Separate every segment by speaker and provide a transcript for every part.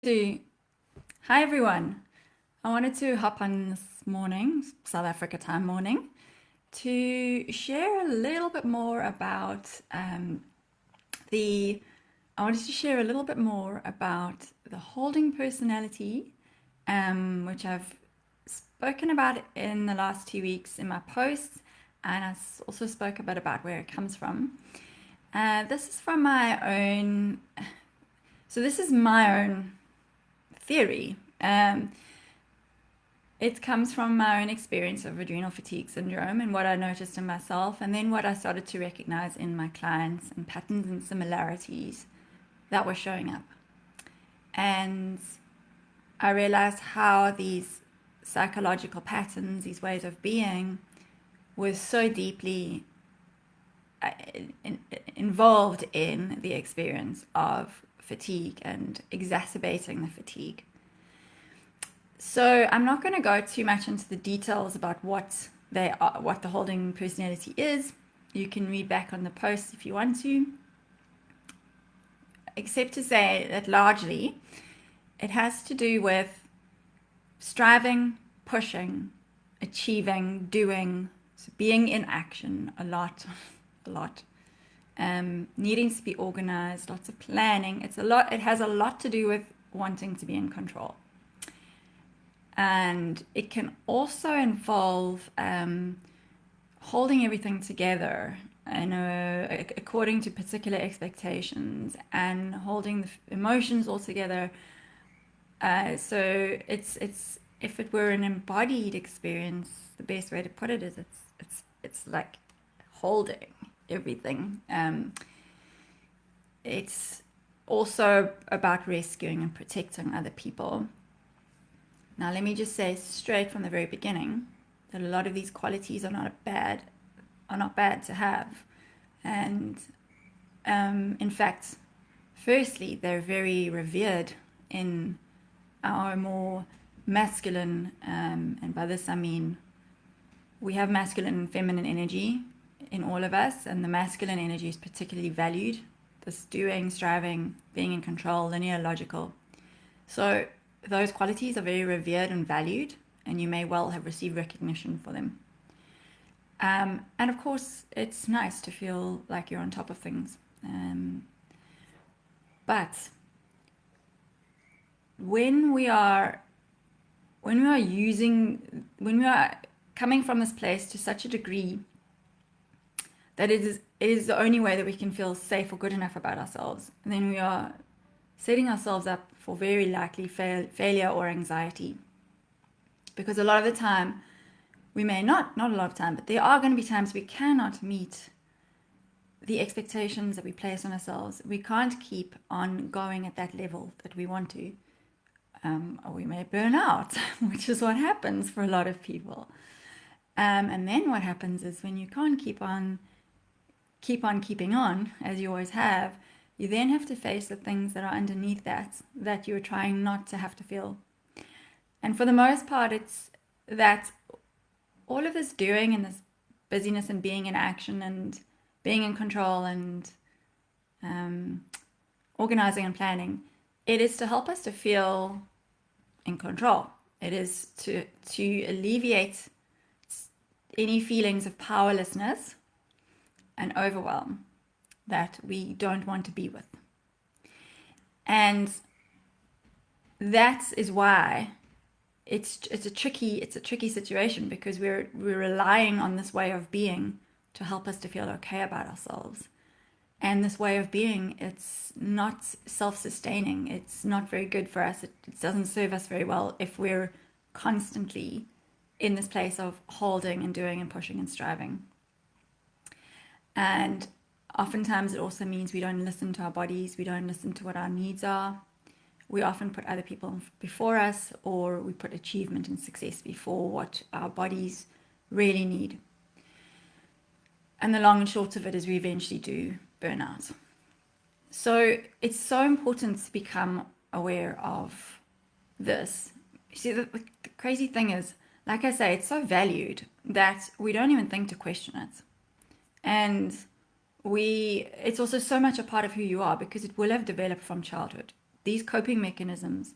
Speaker 1: Do. Hi everyone. I wanted to hop on this morning, South Africa time morning, to share a little bit more about the. I wanted to share a little bit more about the holding personality, which I've spoken about in the last 2 weeks in my posts, and also spoke a bit about where it comes from. This is from my own. So this is my own theory. It comes from my own experience of adrenal fatigue syndrome and what I noticed in myself, and then what I started to recognize in my clients and patterns and similarities that were showing up. And I realized how these psychological patterns, these ways of being, were so deeply uh, involved in the experience of fatigue and exacerbating the fatigue. So I'm not going to go too much into the details about what they are, what the holding personality is. You can read back on the post if you want to, except to say that largely it has to do with striving, pushing, achieving, doing, so being in action a lot, a lot. Needing to be organized, lots of planning. It's a lot. It has a lot to do with wanting to be in control. And it can also involve holding everything together, according to particular expectations, and holding the emotions all together. So it's if it were an embodied experience, the best way to put it is it's like holding everything. It's also about rescuing and protecting other people. Now, let me just say straight from the very beginning that a lot of these qualities are not bad to have, and in fact, firstly, they're very revered in our more masculine, and by this I mean we have masculine and feminine energy in all of us, and the masculine energy is particularly valued. This doing, striving, being in control, linear, logical. So those qualities are very revered and valued, and you may well have received recognition for them. And of course, it's nice to feel like you're on top of things. But when we are coming from this place to such a degree that it is the only way that we can feel safe or good enough about ourselves, and then we are setting ourselves up for very likely failure or anxiety. Because a lot of the time, we may not a lot of time, but there are going to be times we cannot meet the expectations that we place on ourselves. We can't keep on going at that level that we want to. Or we may burn out, which is what happens for a lot of people. And then what happens is when you can't keep on keeping on, as you always have, you then have to face the things that are underneath that you're trying not to have to feel. And for the most part, it's that all of this doing and this busyness and being in action and being in control and organizing and planning, it is to help us to feel in control. It is to alleviate any feelings of powerlessness and overwhelm that we don't want to be with. And that is why it's a tricky situation, because we're relying on this way of being to help us to feel okay about ourselves. And this way of being, it's not self-sustaining. It's not very good for us. It doesn't serve us very well if we're constantly in this place of holding and doing and pushing and striving. And oftentimes it also means we don't listen to our bodies. We don't listen to what our needs are. We often put other people before us, or we put achievement and success before what our bodies really need. And the long and short of it is we eventually do burn out. So it's so important to become aware of this. You see, the crazy thing is, like I say, it's so valued that we don't even think to question it. And it's also so much a part of who you are, because it will have developed from childhood. these coping mechanisms,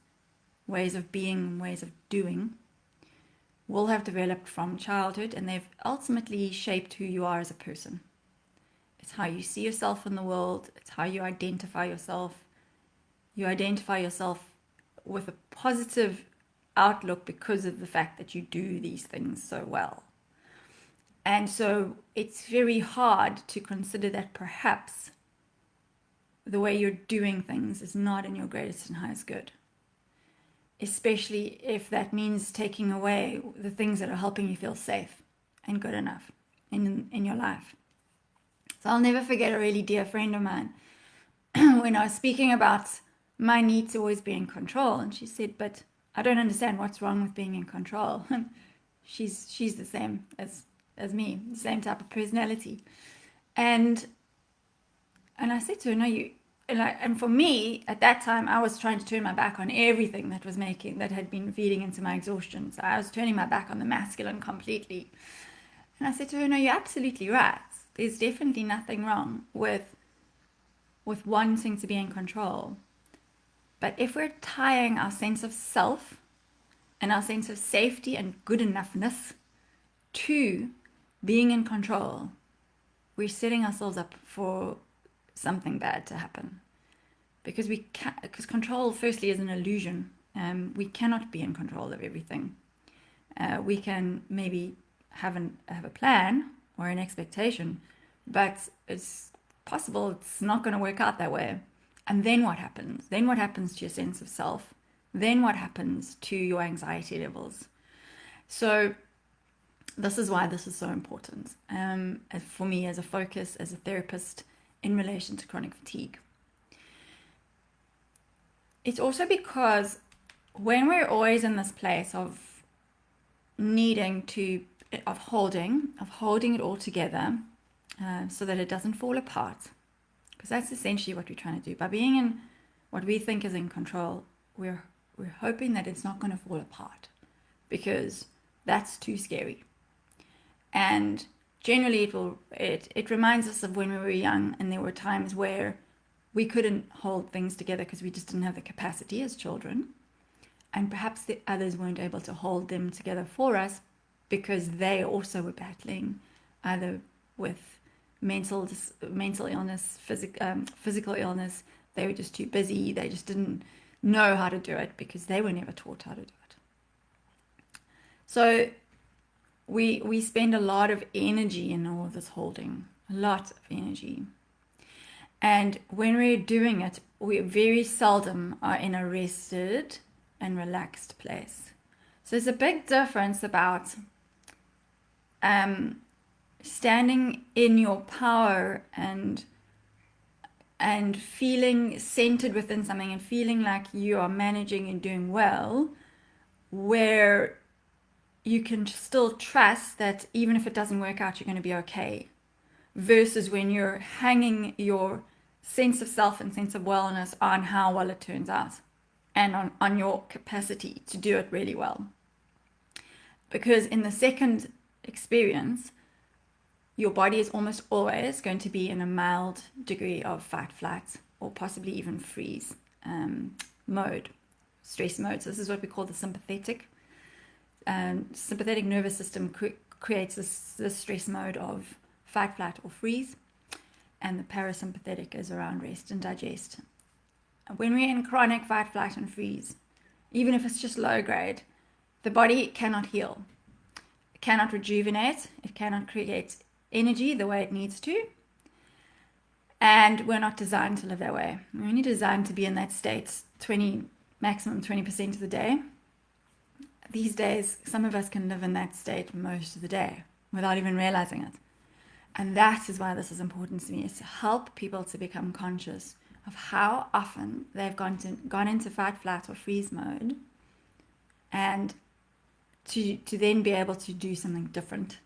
Speaker 1: ways of being, ways of doing, will have developed from childhood, and they've ultimately shaped who you are as a person. It's how you see yourself in the world. It's how you identify yourself. You identify yourself with a positive outlook because of the fact that you do these things so well. And so it's very hard to consider that perhaps the way you're doing things is not in your greatest and highest good, especially if that means taking away the things that are helping you feel safe and good enough in your life. So I'll never forget a really dear friend of mine when I was speaking about my need to always be in control, and she said, but I don't understand what's wrong with being in control. she's the same as me, the same type of personality. And I said to her, no, and for me at that time, I was trying to turn my back on everything that had been feeding into my exhaustion. So I was turning my back on the masculine completely. And I said to her, no, you're absolutely right. There's definitely nothing wrong with wanting to be in control. But if we're tying our sense of self and our sense of safety and good enoughness to being in control, we're setting ourselves up for something bad to happen. Because control, firstly, is an illusion. We cannot be in control of everything. We can maybe have a plan or an expectation, but it's possible it's not going to work out that way. And then what happens? Then what happens to your sense of self? Then what happens to your anxiety levels? So this is why this is so important for me as a focus, as a therapist in relation to chronic fatigue. It's also because when we're always in this place of holding it all together so that it doesn't fall apart, because that's essentially what we're trying to do. By being in what we think is in control, we're hoping that it's not going to fall apart, because that's too scary. And generally it reminds us of when we were young, and there were times where we couldn't hold things together because we just didn't have the capacity as children. And perhaps the others weren't able to hold them together for us because they also were battling either with mental illness, physical illness. They were just too busy. They just didn't know how to do it because they were never taught how to do it. So we spend a lot of energy in all of this holding, a lot of energy. And when we're doing it, we very seldom are in a rested and relaxed place. So there's a big difference about standing in your power and feeling centered within something and feeling like you are managing and doing well, where you can still trust that even if it doesn't work out, you're going to be okay, versus when you're hanging your sense of self and sense of wellness on how well it turns out and on your capacity to do it really well. Because in the second experience, your body is almost always going to be in a mild degree of fight, flight, or possibly even freeze mode, stress mode. So this is what we call the sympathetic. Sympathetic nervous system creates this stress mode of fight, flight, or freeze. And the parasympathetic is around rest and digest. When we're in chronic fight, flight, and freeze, even if it's just low grade, the body cannot heal. It cannot rejuvenate. It cannot create energy the way it needs to. And we're not designed to live that way. We're only designed to be in that state maximum 20% of the day. These days, some of us can live in that state most of the day without even realizing it. And that is why this is important to me, is to help people to become conscious of how often they've gone into fight, flight, or freeze mode, and to then be able to do something different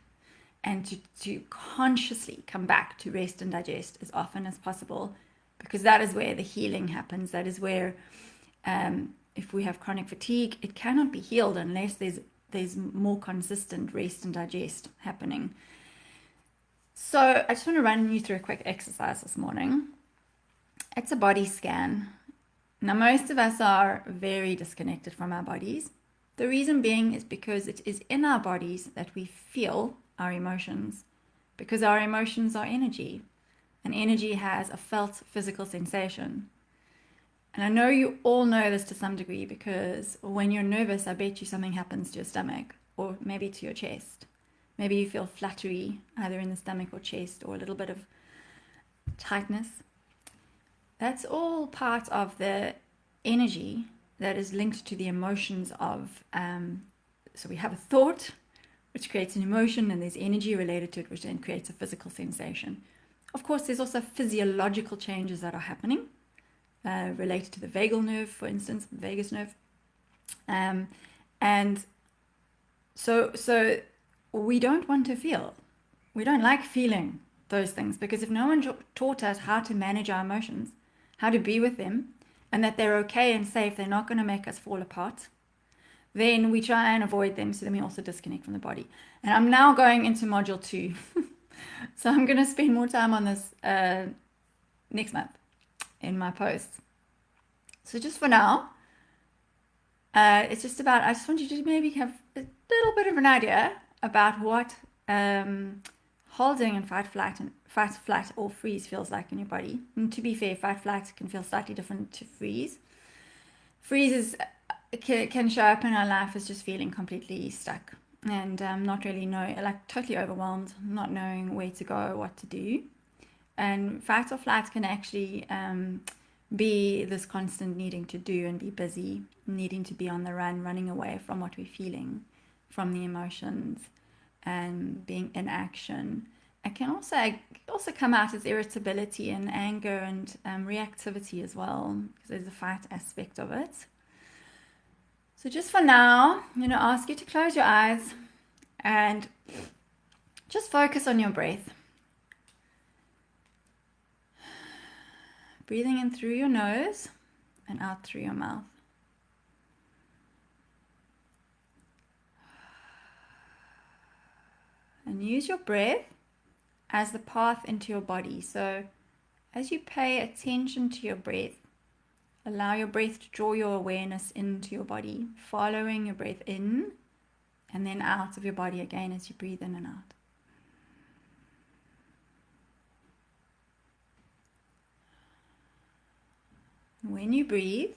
Speaker 1: and to consciously come back to rest and digest as often as possible, because that is where the healing happens. That is where, if we have chronic fatigue, it cannot be healed unless there's more consistent rest and digest happening. So I just want to run you through a quick exercise this morning. It's a body scan. Now, most of us are very disconnected from our bodies. The reason being is because it is in our bodies that we feel our emotions, because our emotions are energy, and energy has a felt physical sensation. And I know you all know this to some degree, because when you're nervous, I bet you something happens to your stomach, or maybe to your chest. Maybe you feel fluttery either in the stomach or chest, or a little bit of tightness. That's all part of the energy that is linked to the emotions of, so we have a thought, which creates an emotion, and there's energy related to it, which then creates a physical sensation. Of course, there's also physiological changes that are happening related to the vagal nerve, for instance, the vagus nerve. And so we don't want to feel. We don't like feeling those things, because if no one taught us how to manage our emotions, how to be with them, and that they're okay and safe, they're not going to make us fall apart, then we try and avoid them. So then we also disconnect from the body. And I'm now going into module 2. So I'm going to spend more time on this next month in my posts. So just for now, it's just about, I just want you to maybe have a little bit of an idea about what holding in fight, flight, or freeze feels like in your body. And to be fair, fight, flight can feel slightly different to freeze. Freeze can show up in our life as just feeling completely stuck and not really totally overwhelmed, not knowing where to go, what to do. And fight or flight can actually be this constant needing to do and be busy, needing to be on the run, running away from what we're feeling, from the emotions, and being in action. It can also come out as irritability and anger and reactivity as well, because there's a fight aspect of it. So just for now, I'm going to ask you to close your eyes and just focus on your breath. Breathing in through your nose and out through your mouth. And use your breath as the path into your body. So as you pay attention to your breath, allow your breath to draw your awareness into your body, following your breath in and then out of your body again as you breathe in and out. When you breathe,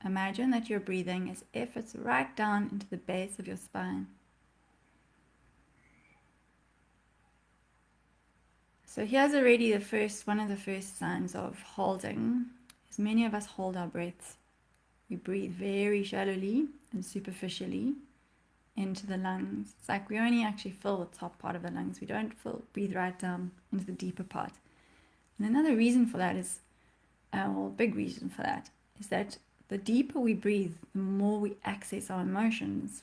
Speaker 1: imagine that you're breathing as if it's right down into the base of your spine. So here's already one of the first signs of holding, is many of us hold our breaths. We breathe very shallowly and superficially into the lungs. It's like we only actually fill the top part of the lungs. We don't breathe right down into the deeper part. And another reason for that is, big reason for that, is that the deeper we breathe, the more we access our emotions.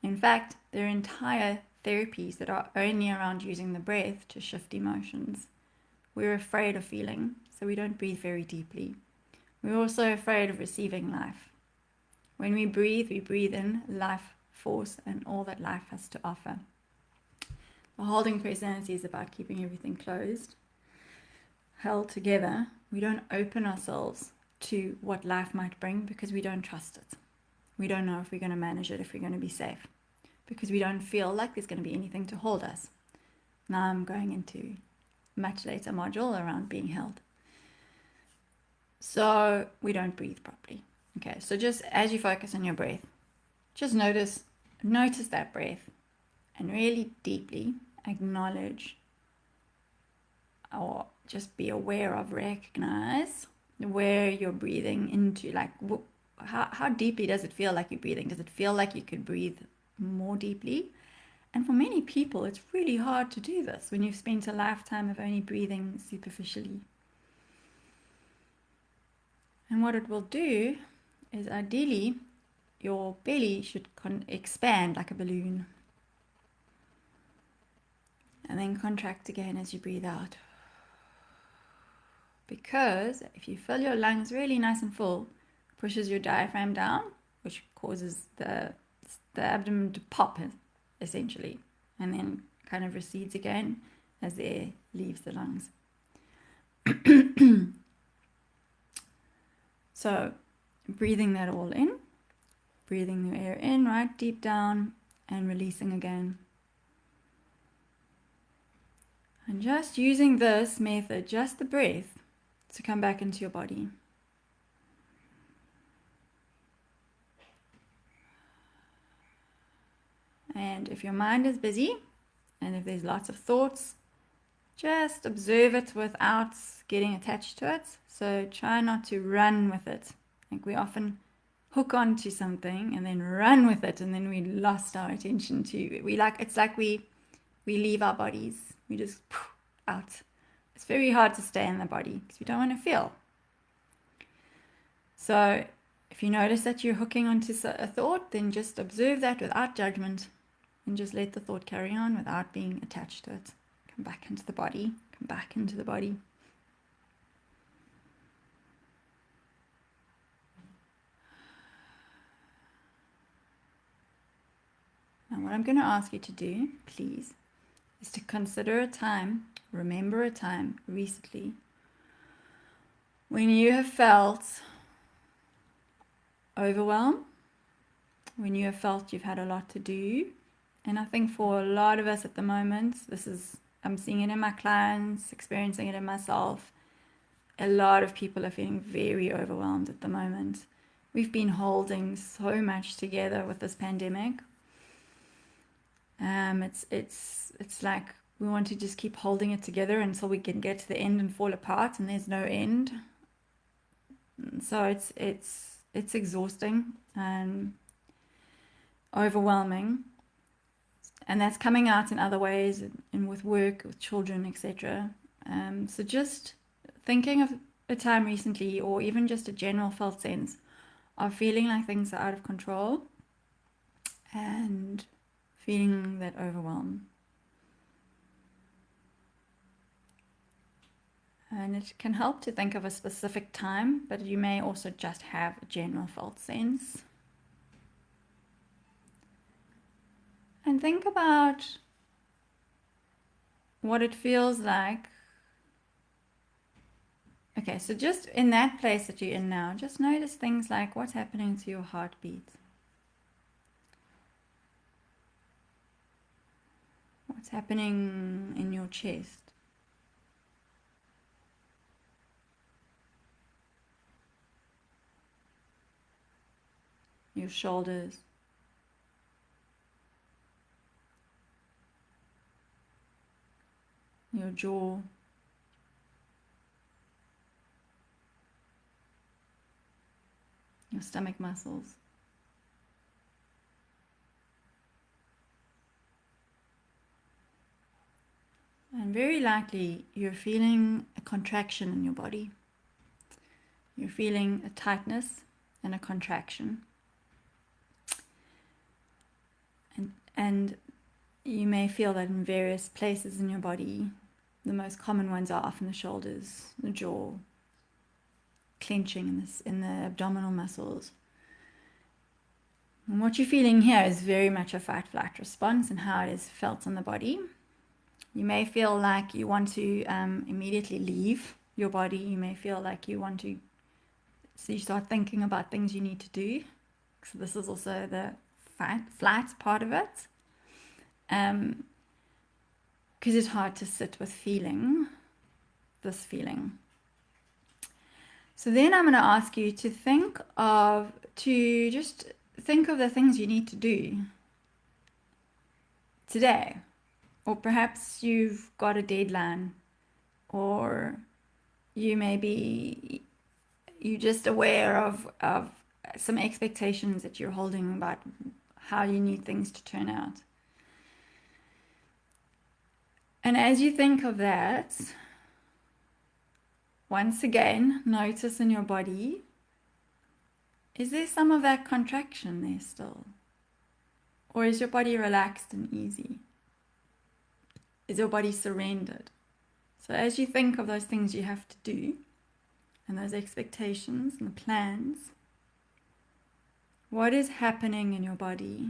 Speaker 1: In fact, there are entire therapies that are only around using the breath to shift emotions. We're afraid of feeling, so we don't breathe very deeply. We're also afraid of receiving life. When we breathe in life force and all that life has to offer. The holding personality is about keeping everything closed, held together. We don't open ourselves to what life might bring because we don't trust it. We don't know if we're going to manage it, if we're going to be safe, because we don't feel like there's going to be anything to hold us. Now I'm going into a much later module around being held. So we don't breathe properly. Okay, so just as you focus on your breath, just notice that breath and really deeply acknowledge, or just be aware of, recognize where you're breathing into. Like, how deeply does it feel like you're breathing? Does it feel like you could breathe more deeply? And for many people, it's really hard to do this when you've spent a lifetime of only breathing superficially. And what it will do is, ideally, your belly should expand like a balloon. And then contract again as you breathe out. Because if you fill your lungs really nice and full, pushes your diaphragm down, which causes the abdomen to pop, essentially, and then kind of recedes again as the air leaves the lungs. So breathing that all in, breathing the air in right deep down and releasing again. And just using this method, just the breath, to come back into your body. And if your mind is busy, and if there's lots of thoughts, just observe it without getting attached to it. So try not to run with it. Like we often hook onto something and then run with it, and then we lost our attention to it. It's like we leave our bodies. We just out. It's very hard to stay in the body because we don't want to feel. So if you notice that you're hooking onto a thought, then just observe that without judgment and just let the thought carry on without being attached to it. Come back into the body. Come back into the body. Now what I'm going to ask you to do, please, is to consider a time, remember a time recently when you have felt overwhelmed, when you have felt you've had a lot to do. And I think for a lot of us at the moment, I'm seeing it in my clients, experiencing it in myself. A lot of people are feeling very overwhelmed at the moment. We've been holding so much together with this pandemic. It's like we want to just keep holding it together until we can get to the end and fall apart, and there's no end. So it's exhausting and overwhelming, and that's coming out in other ways, and with work, with children, etc. So just thinking of a time recently, or even just a general felt sense of feeling like things are out of control and feeling that overwhelm. And it can help to think of a specific time, but you may also just have a general felt sense. And think about what it feels like. Okay, so just in that place that you're in now, just notice things like what's happening to your heartbeat. What's happening in your chest? Your shoulders. Your jaw. Your stomach muscles. And very likely you're feeling a contraction in your body. You're feeling a tightness and a contraction. And you may feel that in various places in your body. The most common ones are often the shoulders, the jaw, clenching in the abdominal muscles. And what you're feeling here is very much a fight-flight response and how it is felt in the body. You may feel like you want to immediately leave your body. You may feel like you want to, so you start thinking about things you need to do. So this is also the fight-flight part of it. Because it's hard to sit with feeling this feeling. So then I'm going to ask you to just think of the things you need to do today. Or perhaps you've got a deadline, or you're just aware of some expectations that you're holding about how you need things to turn out. And as you think of that, once again, notice in your body, is there some of that contraction there still? Or is your body relaxed and easy? Is your body surrendered? So as you think of those things you have to do, and those expectations and the plans, what is happening in your body?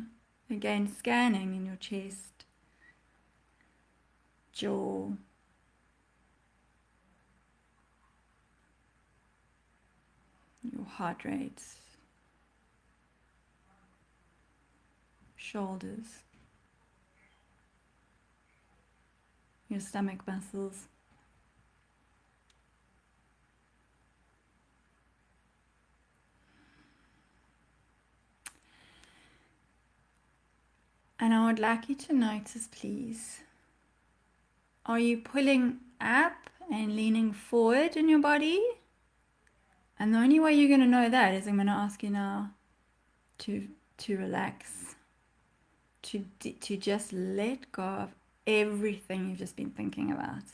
Speaker 1: Again, scanning in your chest, jaw, your heart rate, shoulders, your stomach muscles. And I would like you to notice, please, are you pulling up and leaning forward in your body? And the only way you're going to know that is I'm going to ask you now to relax, to just let go of everything you've just been thinking about.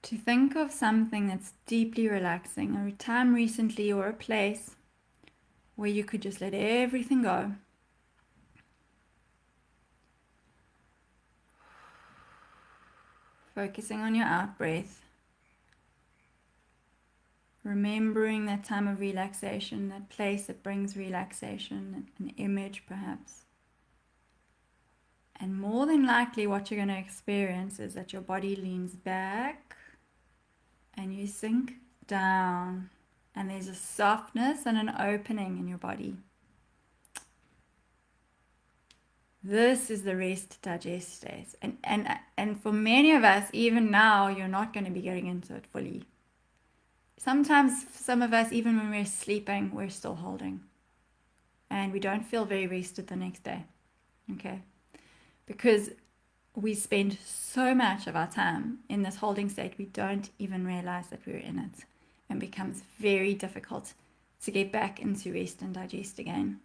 Speaker 1: To think of something that's deeply relaxing, a time recently or a place where you could just let everything go. Focusing on your out breath. Remembering that time of relaxation, that place that brings relaxation, an image perhaps. And more than likely what you're going to experience is that your body leans back and you sink down, and there's a softness and an opening in your body. This is the rest digest state. And for many of us, even now, you're not going to be getting into it fully. Sometimes, some of us, even when we're sleeping, we're still holding. And we don't feel very rested the next day. Okay? Because we spend so much of our time in this holding state, we don't even realize that we're in it. And it becomes very difficult to get back into rest and digest again.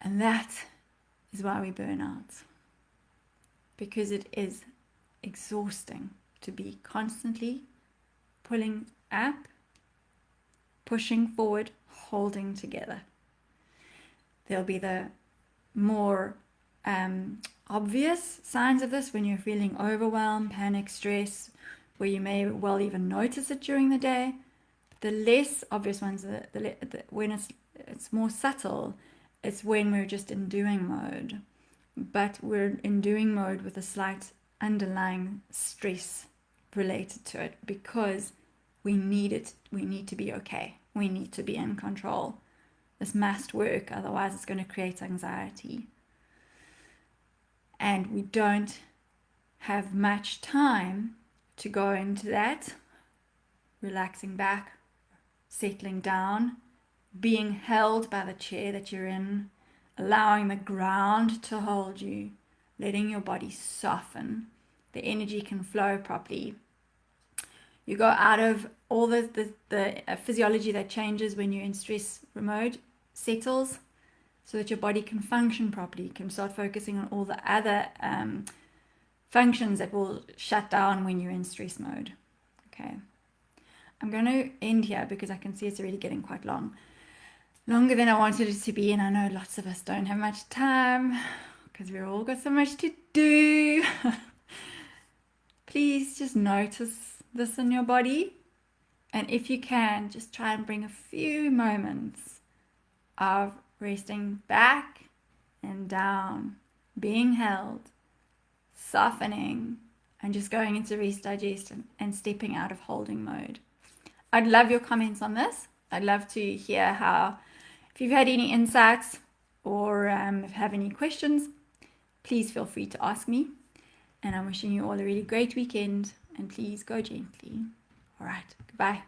Speaker 1: And that is why we burn out. Because it is exhausting to be constantly pulling up, pushing forward, holding together. There'll be the more obvious signs of this when you're feeling overwhelmed, panic, stress, where you may well even notice it during the day. The less obvious ones, when it's more subtle, it's when we're just in doing mode. But we're in doing mode with a slight underlying stress related to it, because we need it. We need to be okay. We need to be in control. This must work, otherwise it's going to create anxiety. And we don't have much time to go into that, relaxing back, settling down, being held by the chair that you're in, allowing the ground to hold you, letting your body soften. The energy can flow properly. You go out of all the physiology that changes when you're in stress mode, settles, so that your body can function properly. You can start focusing on all the other functions that will shut down when you're in stress mode. Okay. I'm going to end here because I can see it's already getting quite long. Longer than I wanted it to be, and I know lots of us don't have much time because we've all got so much to do. Please just notice this in your body, and if you can, just try and bring a few moments of resting back and down, being held, softening, and just going into rest, digest, and stepping out of holding mode. I'd love your comments on this. I'd love to hear if you've had any insights or if you have any questions, please feel free to ask me. And I'm wishing you all a really great weekend, and please go gently. All right, goodbye.